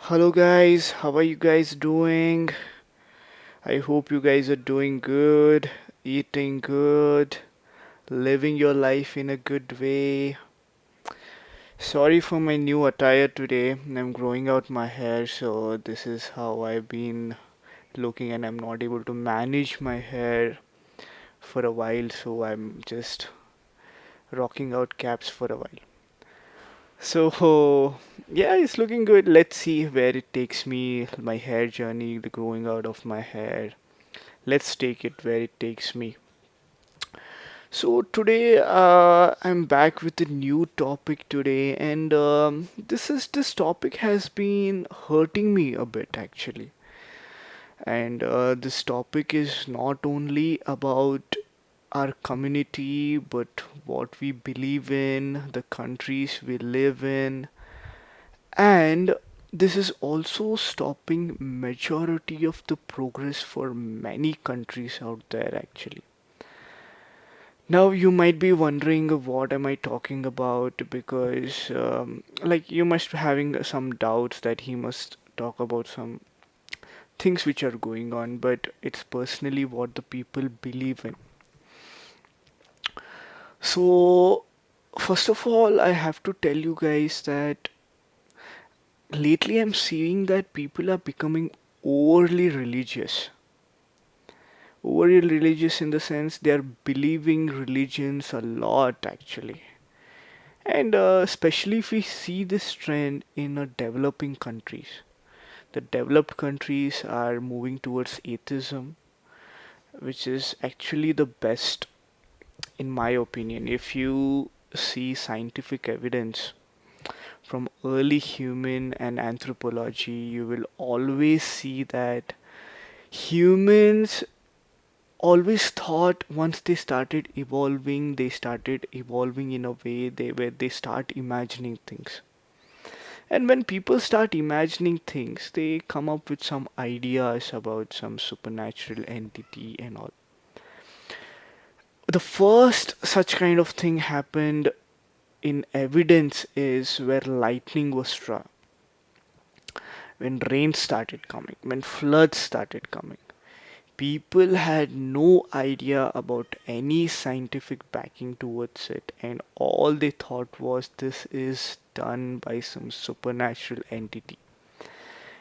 Hello guys, how are you guys doing? I hope you guys are doing good, eating good, living your life in a good way. Sorry for my new attire today. I'm growing out my hair, so this is how I've been looking, and I'm not able to manage my hair for a while, so I'm just rocking out caps for a while. So, yeah, it's looking good. Let's see where it takes me, my hair journey, the growing out of my hair. Let's take it where it takes me. So today I'm back with a new topic today, and this topic has been hurting me a bit actually. And this topic is not only about our community, but what we believe in, the countries we live in, and this is also stopping majority of the progress for many countries out there actually. Now you might be wondering what am I talking about because like you must be having some doubts that he must talk about some things which are going on, but it's personally what the people believe in. So first of all, I have to tell you guys that lately I'm seeing that people are becoming overly religious. Overly religious in the sense they are believing religions a lot actually. And especially if we see this trend in developing countries. The developed countries are moving towards atheism, which is actually the best, in my opinion. If you see scientific evidence from early human and anthropology, you will always see that humans always thought once they started evolving in a way where they start imagining things. And when people start imagining things, they come up with some ideas about some supernatural entity and all. The first such kind of thing happened in evidence is where lightning was struck, when rain started coming, when floods started coming. People had no idea about any scientific backing towards it, and all they thought was this is done by some supernatural entity.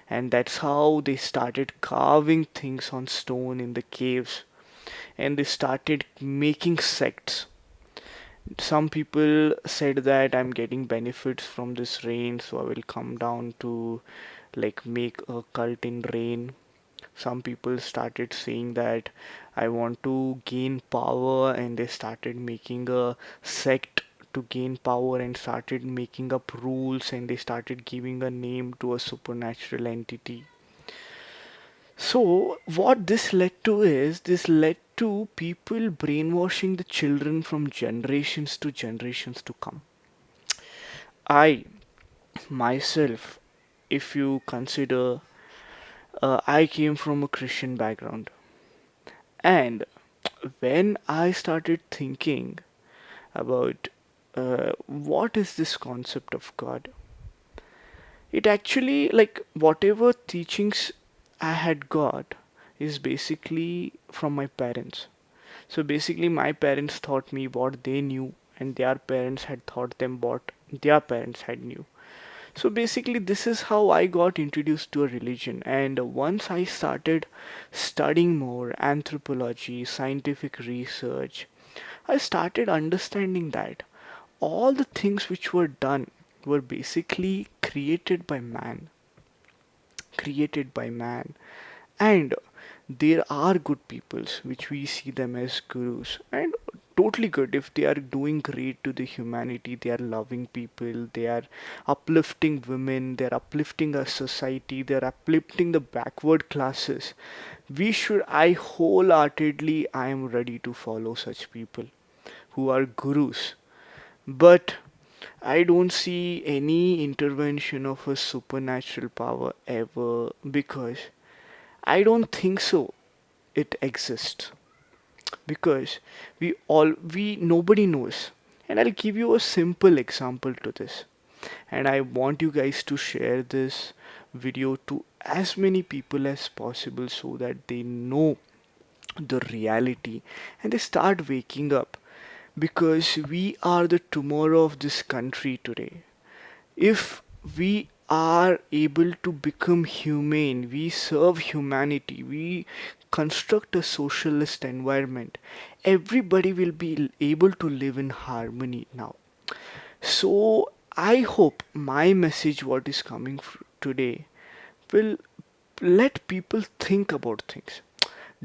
And that's how they started carving things on stone in the caves, and they started making sects. Some people said that I'm getting benefits from this rain, so I will come down to like make a cult in rain. Some people started saying that I want to gain power, and they started making a sect to gain power and started making up rules, and they started giving a name to a supernatural entity. So, what this led to people brainwashing the children from generations to generations to come. I myself, if you consider, I came from a Christian background, and when I started thinking about what is this concept of God, it actually, like, whatever teachings I had got is basically from my parents. So basically, my parents taught me what they knew, and their parents had taught them what their parents had knew. So basically, this is how I got introduced to a religion. And once I started studying more anthropology, scientific research, I started understanding that all the things which were done were basically created by man, and there are good peoples which we see them as gurus, and totally good if they are doing great to the humanity. They are loving people, they are uplifting women, they are uplifting our society, they are uplifting the backward classes. We should, I wholeheartedly, I am ready to follow such people who are gurus. But I don't see any intervention of a supernatural power ever, because I don't think so it exists, because we nobody knows. And I'll give you a simple example to this, and I want you guys to share this video to as many people as possible so that they know the reality and they start waking up, because we are the tomorrow of this country today. If we are able to become humane, we serve humanity, we construct a socialist environment, everybody will be able to live in harmony now. So I hope my message, what is coming today, will let people think about things.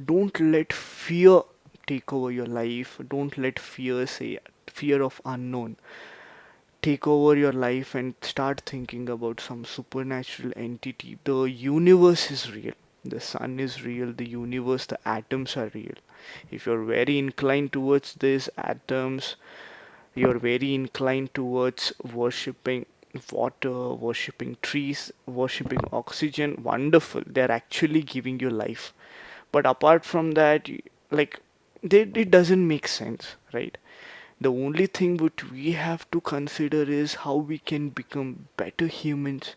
Don't let fear take over your life. Don't let fear of unknown take over your life and start thinking about some supernatural entity. The universe is real. The sun is real. The universe, the atoms are real. If you're very inclined towards these atoms, you're very inclined towards worshipping water, worshipping trees, worshipping oxygen, wonderful. They're actually giving you life. But apart from that, like, it doesn't make sense, right? The only thing which we have to consider is how we can become better humans,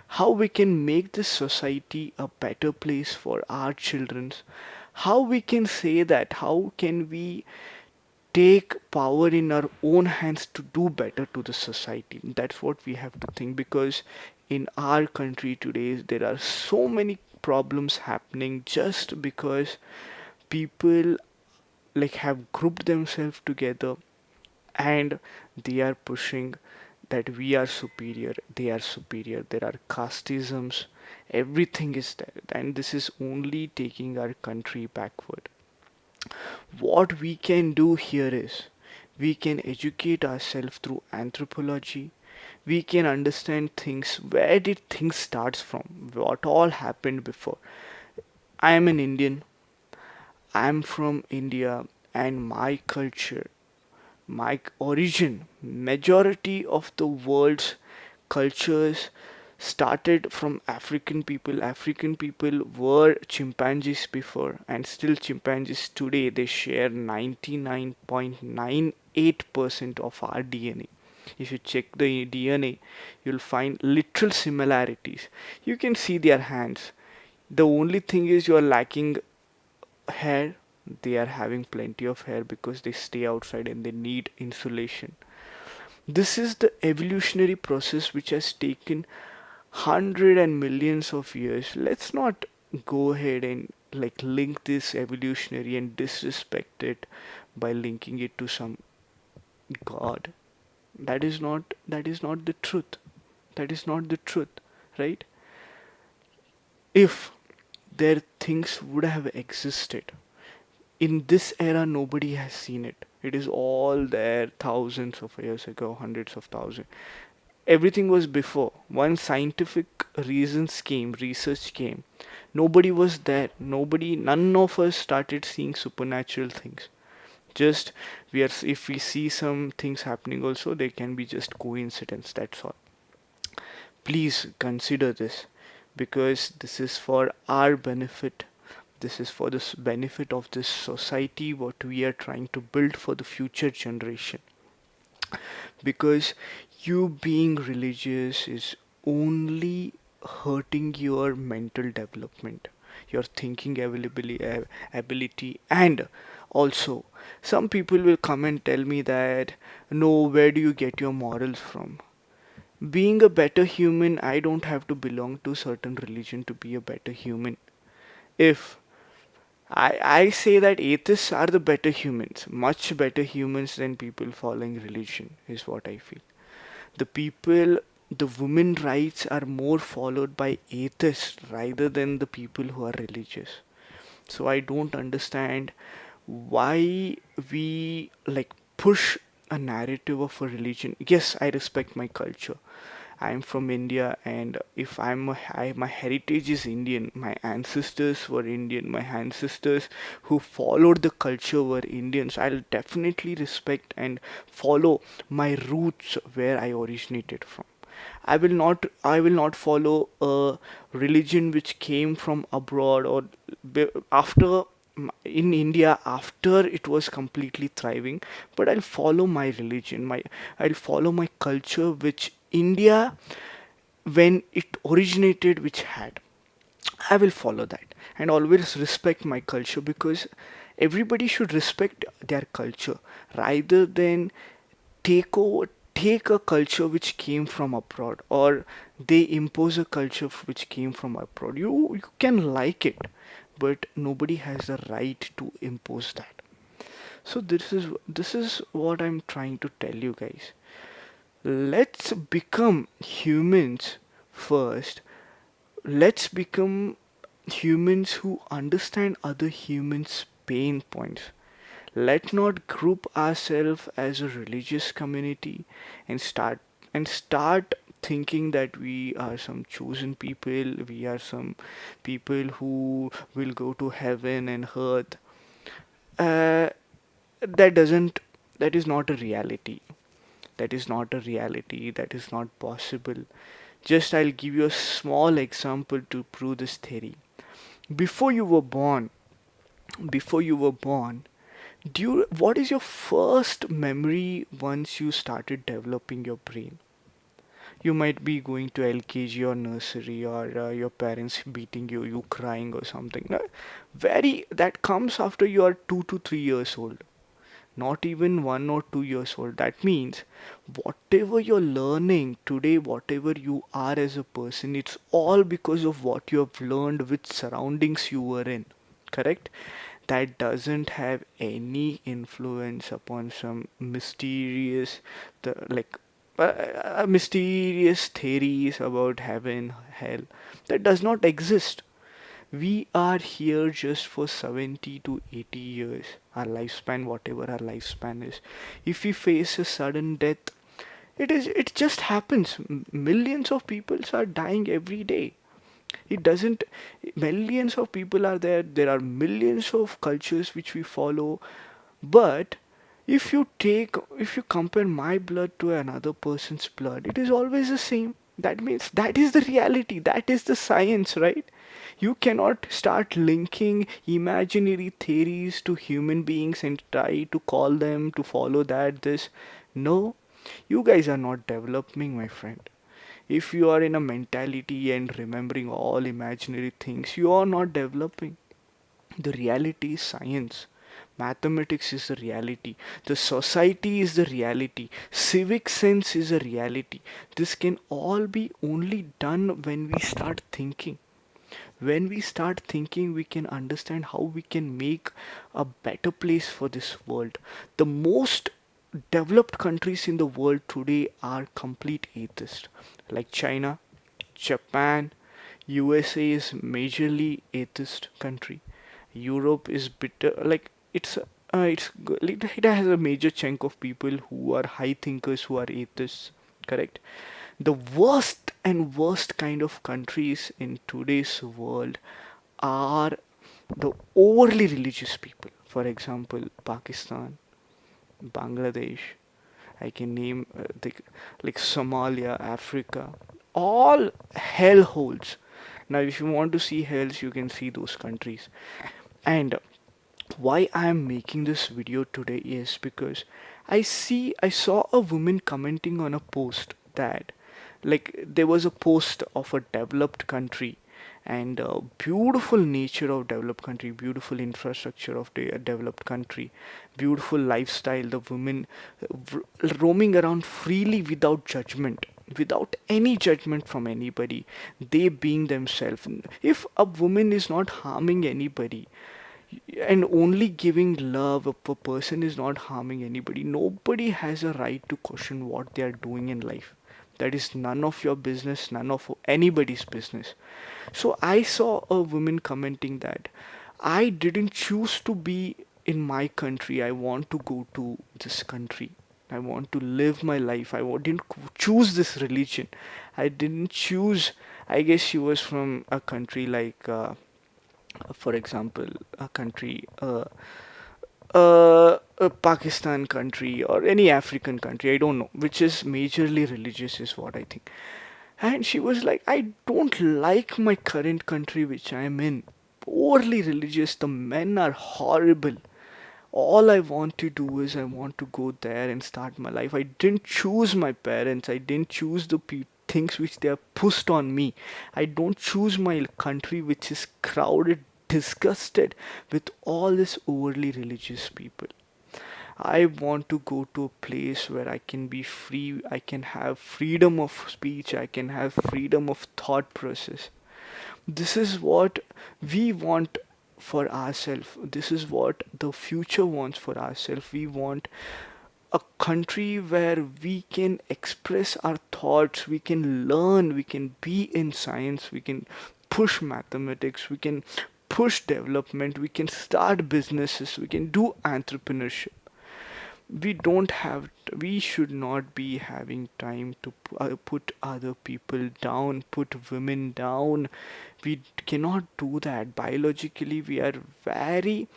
how we can make this society a better place for our children, how we can say that, how can we take power in our own hands to do better to the society. That's what we have to think, because in our country today there are so many problems happening just because people like have grouped themselves together and they are pushing that we are superior, they are superior. There are casteisms, everything is there, and this is only taking our country backward. What we can do here is we can educate ourselves through anthropology. We can understand things. Where did things start from? What all happened before? I am an Indian. I am from India, and my culture, my origin, majority of the world's cultures started from African people. African people were chimpanzees before, and still chimpanzees today. They share 99.98% of our DNA. If you check the DNA, you'll find literal similarities. You can see their hands. The only thing is you're lacking hair. They are having plenty of hair because they stay outside and they need insulation. This is the evolutionary process which has taken hundred and millions of years. Let's not go ahead and like link this evolutionary and disrespect it by linking it to some god. That is not the truth. That is not the truth, right? If their things would have existed in this era, nobody has seen it. It is all there thousands of years ago, hundreds of thousands. Everything was before. Once scientific reasons came, research came, nobody was there. None of us started seeing supernatural things. Just if we see some things happening also, they can be just coincidence. That's all. Please consider this, because this is for our benefit. This is for the benefit of this society, what we are trying to build for the future generation. Because you being religious is only hurting your mental development, your thinking ability, and also some people will come and tell me that, no, where do you get your morals from? Being a better human, I don't have to belong to certain religion to be a better human. If I say that atheists are the better humans, much better humans than people following religion, is what I feel. The women rights are more followed by atheists rather than the people who are religious. So I don't understand why we like push a narrative of a religion. Yes, I respect my culture. I'm from India, and if my heritage is Indian. My ancestors were Indian. My ancestors who followed the culture were Indians. I'll definitely respect and follow my roots where I originated from. I will not follow a religion which came from abroad or after in India after it was completely thriving, but I'll follow my religion, I'll follow my culture which India when it originated, which had. I will follow that and always respect my culture, because everybody should respect their culture rather than take a culture which came from abroad, or they impose a culture which came from abroad. You can like it, but nobody has the right to impose that. So this is what I'm trying to tell you guys. Let's become humans first. Let's become humans who understand other humans' pain points. Let's not group ourselves as a religious community and start thinking that we are some chosen people, we are some people who will go to heaven and earth. Uh, that doesn't that is not a reality. That is not a reality. That is not possible. Just I'll give you a small example to prove this theory. Before you were born, before you were born, what is your first memory once you started developing your brain? You might be going to LKG or nursery, or your parents beating you, you crying or something. No, that comes after you are 2 to 3 years old, not even 1 or 2 years old. That means whatever you're learning today, whatever you are as a person, it's all because of what you have learned, which surroundings you were in. Correct? That doesn't have any influence upon some mysterious, the like mysterious theories about heaven, hell. That does not exist. We are here just for 70 to 80 years, our lifespan, whatever our lifespan is. If we face a sudden death, it just happens. Millions of people are dying every day. It doesn't, millions of people are there, there are millions of cultures which we follow, but if you compare my blood to another person's blood, it is always the same. That means that is the reality, that is the science, right? You cannot start linking imaginary theories to human beings and try to call them to follow that this. No, you guys are not developing, my friend. If you are in a mentality and remembering all imaginary things, you are not developing. The reality is science. Mathematics is the reality. The society is the reality. Civic sense is a reality. This can all be only done when we start thinking. When we start thinking, we can understand how we can make a better place for this world. The most developed countries in the world today are complete atheists, like China, Japan, USA is majorly atheist country. Europe is bitter, like it has a major chunk of people who are high thinkers who are atheists. Correct. The worst and worst kind of countries in today's world are the overly religious people. For example, Pakistan, Bangladesh. I can name like Somalia, Africa. All hellholes. Now, if you want to see hells, you can see those countries. And why I am making this video today is because I saw a woman commenting on a post that, like, there was a post of a developed country, and beautiful nature of developed country, beautiful infrastructure of the developed country, beautiful lifestyle, the women roaming around freely without judgment, without any judgment from anybody, they being themselves. If a woman is not harming anybody and only giving love, if a person is not harming anybody, nobody has a right to question what they are doing in life. That is none of your business, none of anybody's business. So I saw a woman commenting that I didn't choose to be in my country, I want to go to this country, I want to live my life, didn't choose this religion, I didn't choose. I guess she was from a country like for example, a country, a Pakistan country or any African country, I don't know, which is majorly religious, is what I think. And she was like, I don't like my current country which I am in. Overly religious, the men are horrible. All I want to do is I want to go there and start my life. I didn't choose my parents, I didn't choose the things which they are pushed on me. I don't choose my country which is crowded, disgusted with all this overly religious people. I want to go to a place where I can be free, I can have freedom of speech, I can have freedom of thought process. This is what we want for ourselves. This is what the future wants for ourselves. We want a country where we can express our thoughts, we can learn, we can be in science, we can push mathematics, we can push development, we can start businesses, we can do entrepreneurship. We don't have, we should not be having time to put other people down, put women down. We cannot do that. Biologically, we are very,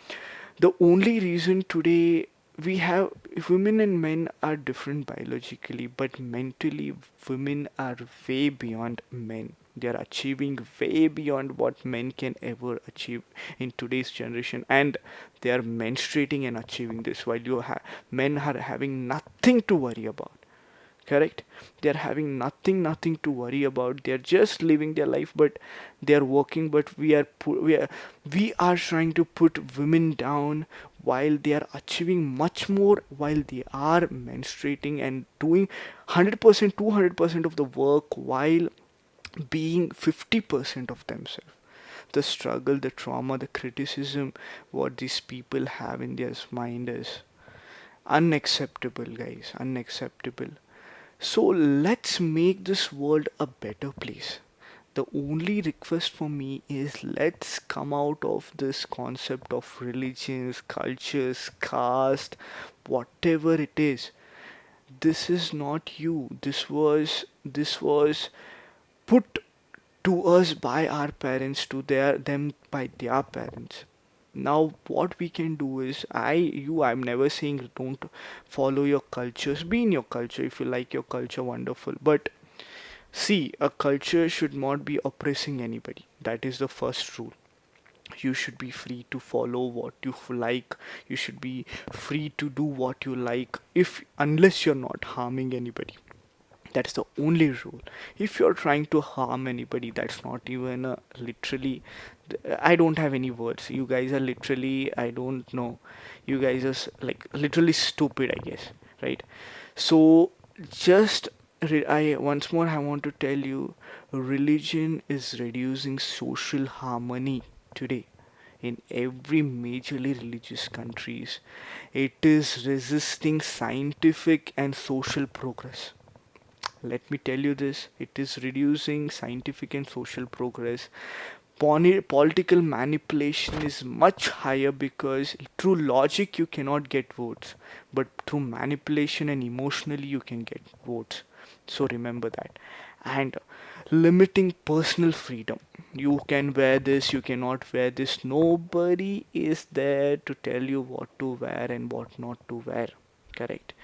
the only reason today we have, women and men are different biologically, but mentally women are way beyond men. They are achieving way beyond what men can ever achieve in today's generation, and they are menstruating and achieving this, while men are having nothing to worry about. Correct? They're having nothing to worry about. They're just living their life, but they're working. But we are trying to put women down while they are achieving much more, while they are menstruating and doing 100%, 200% of the work, while being 50% of themselves. The struggle, the trauma, the criticism, what these people have in their mind is unacceptable, guys. Unacceptable. So let's make this world a better place. The only request for me is, let's come out of this concept of religions, cultures, caste, whatever it is. This is not you. This was put to us by our parents, to them by their parents. Now what we can do is, I'm never saying don't follow your cultures. Be in your culture. If you like your culture, wonderful. But see, a culture should not be oppressing anybody. That is the first rule. You should be free to follow what you like. You should be free to do what you like, if unless you're not harming anybody. That's the only rule. If you're trying to harm anybody, that's not even a literally. I don't have any words. You guys are literally, I don't know. You guys are like literally stupid, I guess. Right? So, just I once more I want to tell you, religion is reducing social harmony today in every majorly religious countries. It is resisting scientific and social progress. Let me tell you this, it is reducing scientific and social progress. Political manipulation is much higher, because through logic you cannot get votes, but through manipulation and emotionally you can get votes. So remember that. And limiting personal freedom. You can wear this, you cannot wear this. Nobody is there to tell you what to wear and what not to wear. Correct?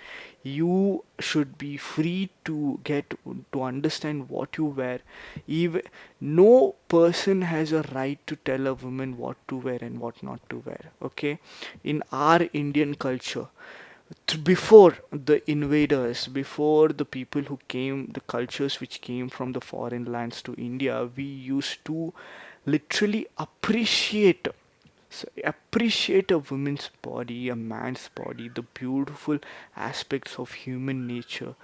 You should be free to get to understand what you wear. Even no person has a right to tell a woman what to wear and what not to wear. Okay? In our Indian culture, before the invaders, before the people who came, the cultures which came from the foreign lands to India, we used to literally appreciate a woman's body, a man's body, the beautiful aspects of human nature.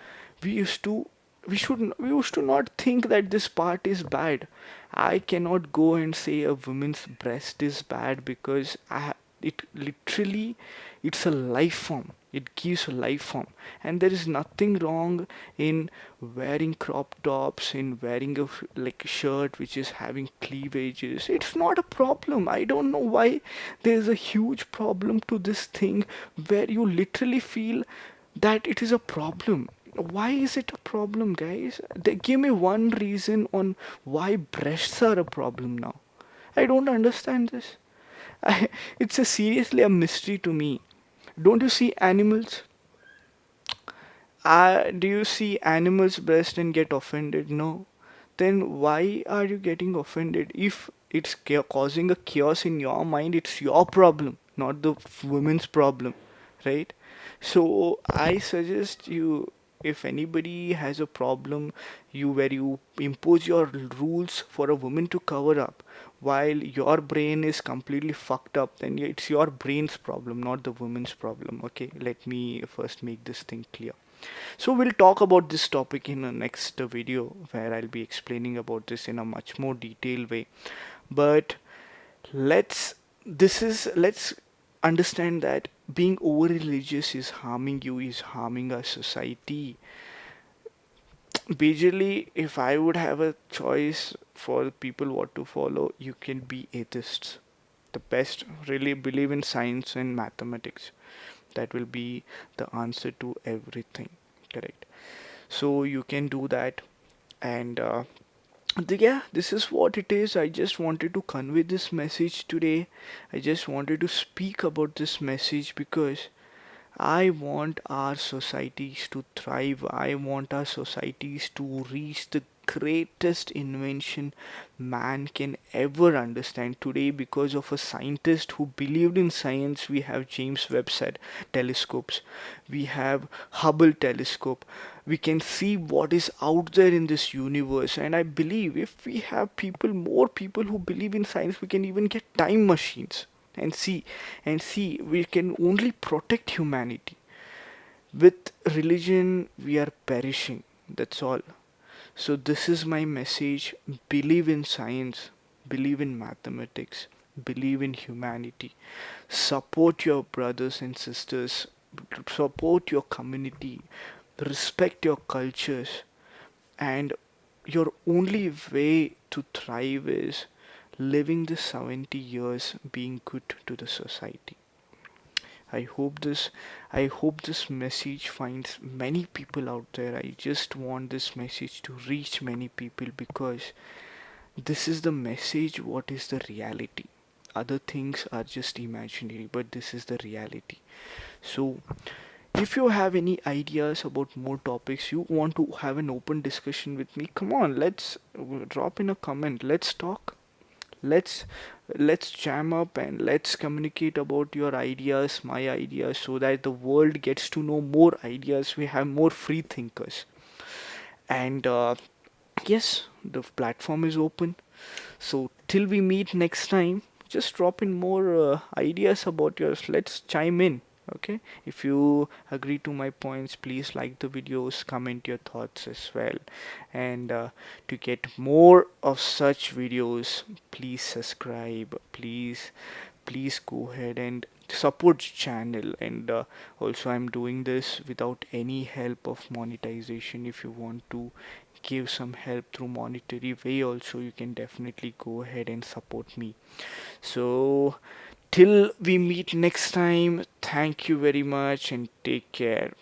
We used to we used to not think that this part is bad. I cannot go and say a woman's breast is bad, because it literally, it's a life form. It gives a life form, and there is nothing wrong in wearing crop tops, in wearing like a shirt which is having cleavages. It's not a problem. I don't know why there's a huge problem to this thing, where you literally feel that it is a problem. Why is it a problem, guys? Give me one reason on why breasts are a problem now. I don't understand this. I, it's a seriously a mystery to me. Don't you see animals? Do you see animals breast and get offended? No. Then why are you getting offended? If it's causing a chaos in your mind, it's your problem, not the woman's problem, right? So I suggest you. if anybody has a problem, where you impose your rules for a woman to cover up while your brain is completely fucked up, then it's your brain's problem, not the woman's problem. Okay, let me first make this thing clear. So we'll talk about this topic in the next video, where I'll be explaining about this in a much more detailed way. But let's let's understand that being over religious is harming you, is harming our society. Basically, if I would have a choice for people what to follow, you can be atheists. The best, really believe in science and mathematics. That will be the answer to everything. Correct. So you can do that. And yeah, this is what it is. I just wanted to convey this message today. I just wanted to speak about this message because I want our societies to thrive. I want our societies to reach the greatest invention man can ever understand. Today, because of a scientist who believed in science, we have James Webb telescopes, we have Hubble telescope. We can see what is out there in this universe, and I believe if we have more people who believe in science, we can even get time machines and see we can only protect humanity. With religion we are perishing, that's all. So this is my message: believe in science, believe in mathematics, believe in humanity, support your brothers and sisters, support your community, respect your cultures, and your only way to thrive is living the 70 years being good to the society. I hope this I hope this message finds many people out there. I just want this message to reach many people because this is the message, what is the reality. Other things are just imaginary, but this is the reality. So if you have any ideas about more topics, you want to have an open discussion with me, come on, let's drop in a comment. Let's talk. Let's let's jam up and let's communicate about your ideas, my ideas, so that the world gets to know more ideas. We have more free thinkers. And yes, the platform is open. So till we meet next time, just drop in more ideas about yours. Let's chime in. Okay, if you agree to my points, please like the videos, comment your thoughts as well. And to get more of such videos, please subscribe. Please go ahead and support the channel. And also, I'm doing this without any help of monetization. If you want to give some help through monetary way also, you can definitely go ahead and support me. So till we meet next time, thank you very much and take care.